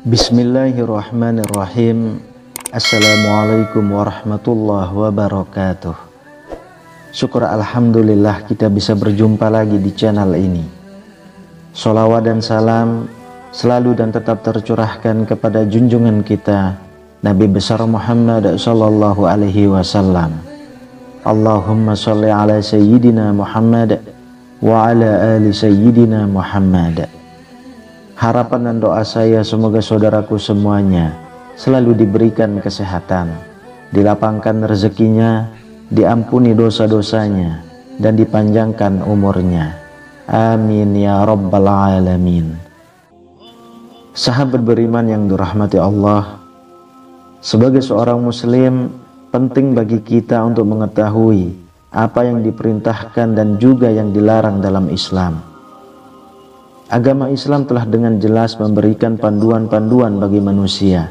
Bismillahirrahmanirrahim. Assalamualaikum warahmatullahi wabarakatuh. Syukur alhamdulillah kita bisa berjumpa lagi di channel ini. Sholawat dan salam selalu dan tetap tercurahkan kepada junjungan kita Nabi besar Muhammad sallallahu alaihi wasallam. Allahumma sholli ala sayyidina Muhammad wa ala ali sayyidina Muhammad. Harapan dan doa saya semoga saudaraku semuanya selalu diberikan kesehatan, dilapangkan rezekinya, diampuni dosa-dosanya, dan dipanjangkan umurnya. Amin ya rabbal alamin. Sahabat beriman yang dirahmati Allah, sebagai seorang muslim penting bagi kita untuk mengetahui apa yang diperintahkan dan juga yang dilarang dalam Islam. Agama Islam telah dengan jelas memberikan panduan-panduan bagi manusia.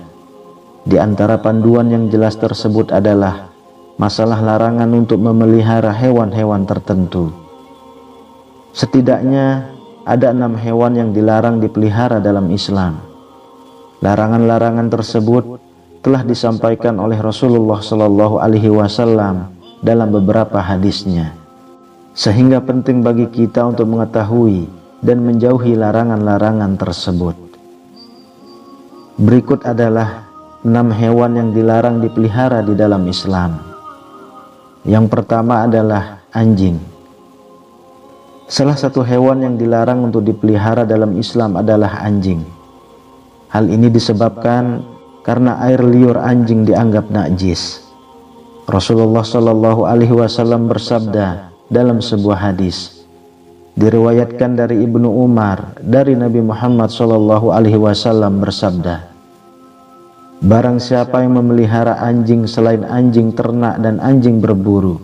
Di antara panduan yang jelas tersebut adalah masalah larangan untuk memelihara hewan-hewan tertentu. Setidaknya ada 6 hewan yang dilarang dipelihara dalam Islam. Larangan-larangan tersebut telah disampaikan oleh Rasulullah Shallallahu Alaihi Wasallam dalam beberapa hadisnya, sehingga penting bagi kita untuk mengetahui dan menjauhi larangan-larangan tersebut. Berikut adalah 6 hewan yang dilarang dipelihara di dalam Islam. Yang pertama adalah anjing. Salah satu hewan yang dilarang untuk dipelihara dalam Islam adalah anjing. Hal ini disebabkan karena air liur anjing dianggap najis. Rasulullah Shallallahu Alaihi Wasallam bersabda dalam sebuah hadis, diriwayatkan dari Ibnu Umar dari Nabi Muhammad Shallallahu Alaihi Wasallam bersabda, barang siapa yang memelihara anjing selain anjing ternak dan anjing berburu,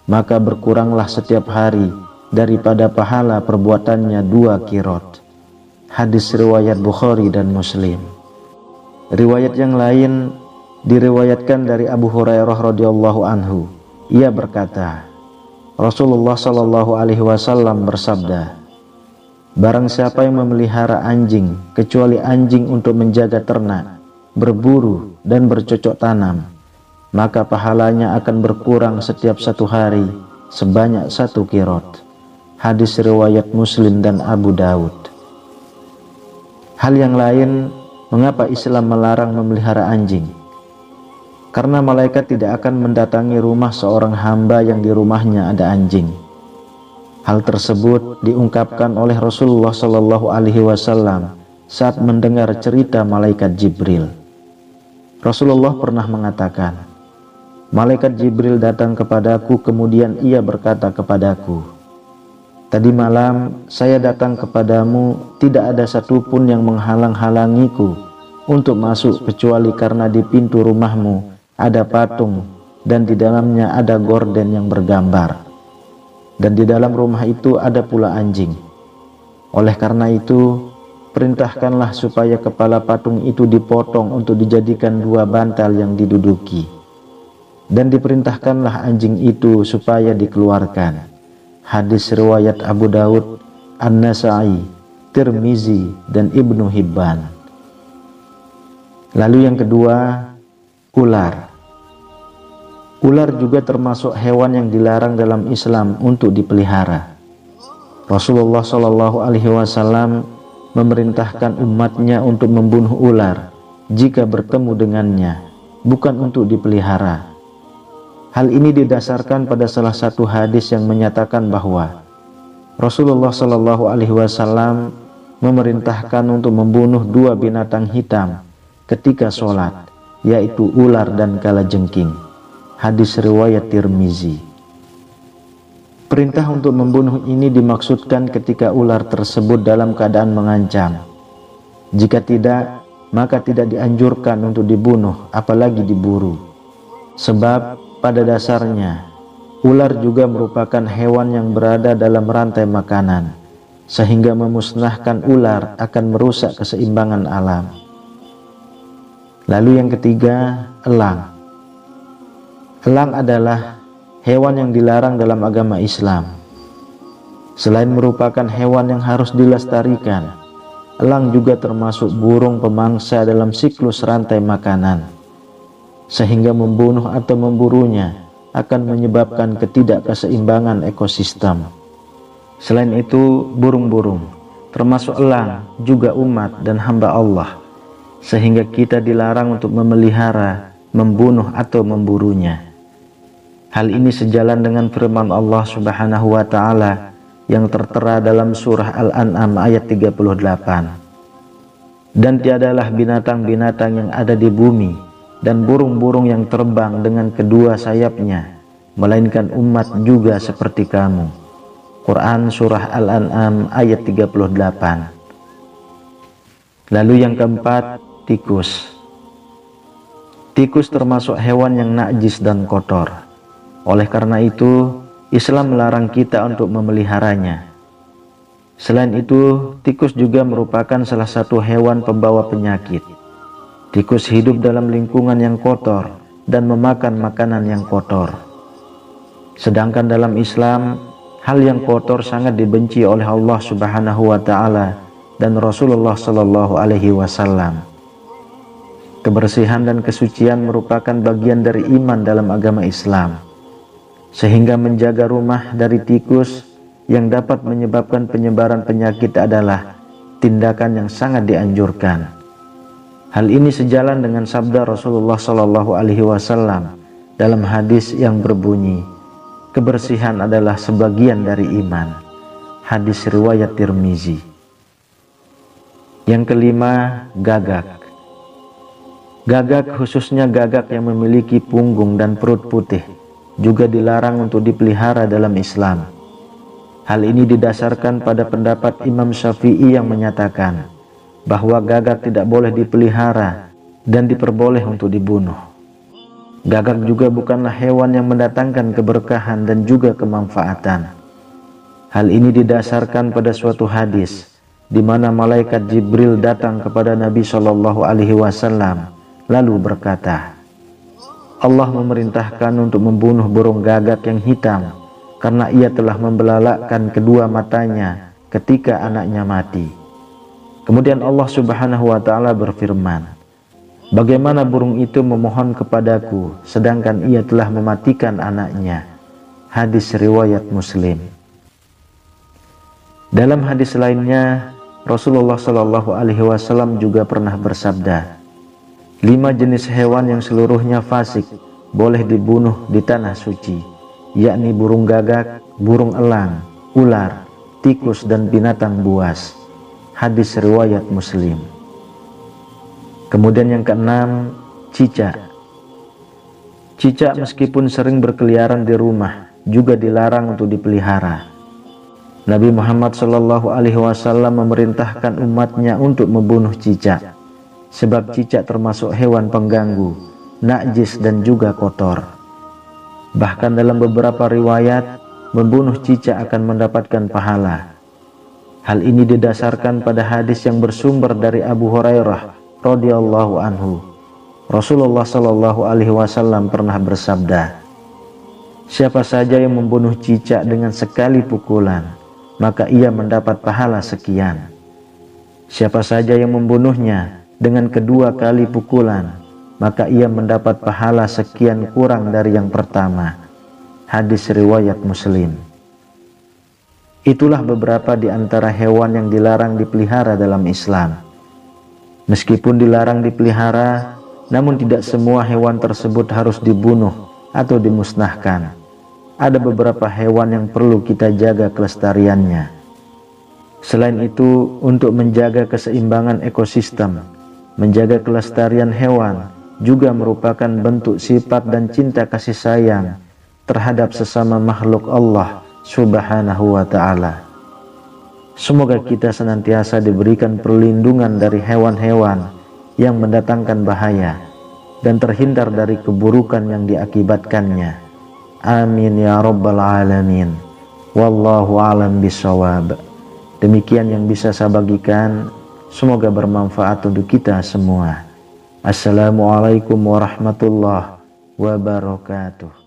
maka berkuranglah setiap hari daripada pahala perbuatannya 2 kirot. Hadis riwayat Bukhari dan Muslim. Riwayat yang lain diriwayatkan dari Abu Hurairah radhiyallahu anhu. Ia berkata, Rasulullah Shallallahu Alaihi Wasallam bersabda, barang siapa yang memelihara anjing kecuali anjing untuk menjaga ternak, berburu dan bercocok tanam, maka pahalanya akan berkurang setiap 1 hari sebanyak 1 kirot. Hadis riwayat Muslim dan Abu Daud. Hal yang lain, mengapa Islam melarang memelihara anjing? Karena malaikat tidak akan mendatangi rumah seorang hamba yang di rumahnya ada anjing. Hal tersebut diungkapkan oleh Rasulullah Shallallahu Alaihi Wasallam saat mendengar cerita malaikat Jibril. Rasulullah pernah mengatakan, malaikat Jibril datang kepadaku kemudian ia berkata kepadaku, tadi malam saya datang kepadamu, tidak ada satupun yang menghalang-halangiku untuk masuk kecuali karena di pintu rumahmu ada patung dan di dalamnya ada gorden yang bergambar, dan di dalam rumah itu ada pula anjing. Oleh karena itu perintahkanlah supaya kepala patung itu dipotong untuk dijadikan 2 bantal yang diduduki, dan diperintahkanlah anjing itu supaya dikeluarkan. Hadis riwayat Abu Daud, An-Nasai, Tirmizi dan Ibnu Hibban. Lalu yang kedua, ular. Ular juga termasuk hewan yang dilarang dalam Islam untuk dipelihara. Rasulullah Shallallahu Alaihi Wasallam memerintahkan umatnya untuk membunuh ular jika bertemu dengannya, bukan untuk dipelihara. Hal ini didasarkan pada salah satu hadis yang menyatakan bahwa Rasulullah Shallallahu Alaihi Wasallam memerintahkan untuk membunuh 2 binatang hitam ketika sholat, yaitu ular dan kalajengking. Hadis riwayat Tirmizi. Perintah untuk membunuh ini dimaksudkan ketika ular tersebut dalam keadaan mengancam. Jika tidak, maka tidak dianjurkan untuk dibunuh, apalagi diburu. Sebab pada dasarnya ular juga merupakan hewan yang berada dalam rantai makanan, sehingga memusnahkan ular akan merusak keseimbangan alam. Lalu yang ketiga, elang. Elang adalah hewan yang dilarang dalam agama Islam. Selain merupakan hewan yang harus dilestarikan, elang juga termasuk burung pemangsa dalam siklus rantai makanan, sehingga membunuh atau memburunya akan menyebabkan ketidakkeseimbangan ekosistem. Selain itu, burung-burung, termasuk elang, juga umat dan hamba Allah, sehingga kita dilarang untuk memelihara, membunuh atau memburunya. Hal ini sejalan dengan firman Allah Subhanahu wa Ta'ala yang tertera dalam surah Al-An'am ayat 38. Dan tiadalah binatang-binatang yang ada di bumi dan burung-burung yang terbang dengan kedua sayapnya, melainkan umat juga seperti kamu. Quran surah Al-An'am ayat 38. Lalu yang keempat, tikus. Tikus termasuk hewan yang najis dan kotor. Oleh karena itu, Islam melarang kita untuk memeliharanya. Selain itu, tikus juga merupakan salah satu hewan pembawa penyakit. Tikus hidup dalam lingkungan yang kotor dan memakan makanan yang kotor. Sedangkan dalam Islam, hal yang kotor sangat dibenci oleh Allah Subhanahu wa Ta'ala dan Rasulullah Sallallahu Alaihi Wasallam. Kebersihan dan kesucian merupakan bagian dari iman dalam agama Islam, sehingga menjaga rumah dari tikus yang dapat menyebabkan penyebaran penyakit adalah tindakan yang sangat dianjurkan. Hal ini sejalan dengan sabda Rasulullah Sallallahu Alaihi Wasallam dalam hadis yang berbunyi, kebersihan adalah sebagian dari iman. Hadis riwayat Tirmizi. Yang kelima, gagak. Gagak, khususnya gagak yang memiliki punggung dan perut putih, juga dilarang untuk dipelihara dalam Islam. Hal ini didasarkan pada pendapat Imam Syafi'i yang menyatakan bahwa gagak tidak boleh dipelihara dan diperboleh untuk dibunuh. Gagak juga bukanlah hewan yang mendatangkan keberkahan dan juga kemanfaatan. Hal ini didasarkan pada suatu hadis di mana malaikat Jibril datang kepada Nabi Shallallahu Alaihi Wasallam lalu berkata, Allah memerintahkan untuk membunuh burung gagak yang hitam karena ia telah membelalakkan kedua matanya ketika anaknya mati. Kemudian Allah Subhanahu wa Ta'ala berfirman, bagaimana burung itu memohon kepadaku sedangkan ia telah mematikan anaknya. Hadis riwayat Muslim. Dalam hadis lainnya, Rasulullah Shallallahu Alaihi Wasallam juga pernah bersabda, 5 jenis hewan yang seluruhnya fasik boleh dibunuh di tanah suci, yakni burung gagak, burung elang, ular, tikus, dan binatang buas. Hadis riwayat Muslim. Kemudian yang keenam, cicak. Cicak meskipun sering berkeliaran di rumah, juga dilarang untuk dipelihara. Nabi Muhammad Shallallahu Alaihi Wasallam memerintahkan umatnya untuk membunuh cicak, sebab cicak termasuk hewan pengganggu, najis dan juga kotor. Bahkan dalam beberapa riwayat, membunuh cicak akan mendapatkan pahala. Hal ini didasarkan pada hadis yang bersumber dari Abu Hurairah radhiyallahu anhu. Rasulullah Shallallahu Alaihi Wasallam pernah bersabda, siapa saja yang membunuh cicak dengan sekali pukulan, maka ia mendapat pahala sekian. Siapa saja yang membunuhnya dengan kedua kali pukulan, maka ia mendapat pahala sekian kurang dari yang pertama. Hadis riwayat Muslim. Itulah beberapa di antara hewan yang dilarang dipelihara dalam Islam. Meskipun dilarang dipelihara, namun tidak semua hewan tersebut harus dibunuh atau dimusnahkan. Ada beberapa hewan yang perlu kita jaga kelestariannya. Selain itu, untuk menjaga keseimbangan ekosistem, menjaga kelestarian hewan juga merupakan bentuk sifat dan cinta kasih sayang terhadap sesama makhluk Allah Subhanahu wa Ta'ala. Semoga kita senantiasa diberikan perlindungan dari hewan-hewan yang mendatangkan bahaya dan terhindar dari keburukan yang diakibatkannya. Amin ya rabbal alamin. Wallahu alam bisawab. Demikian yang bisa saya bagikan. Semoga bermanfaat untuk kita semua. Assalamualaikum warahmatullahi wabarakatuh.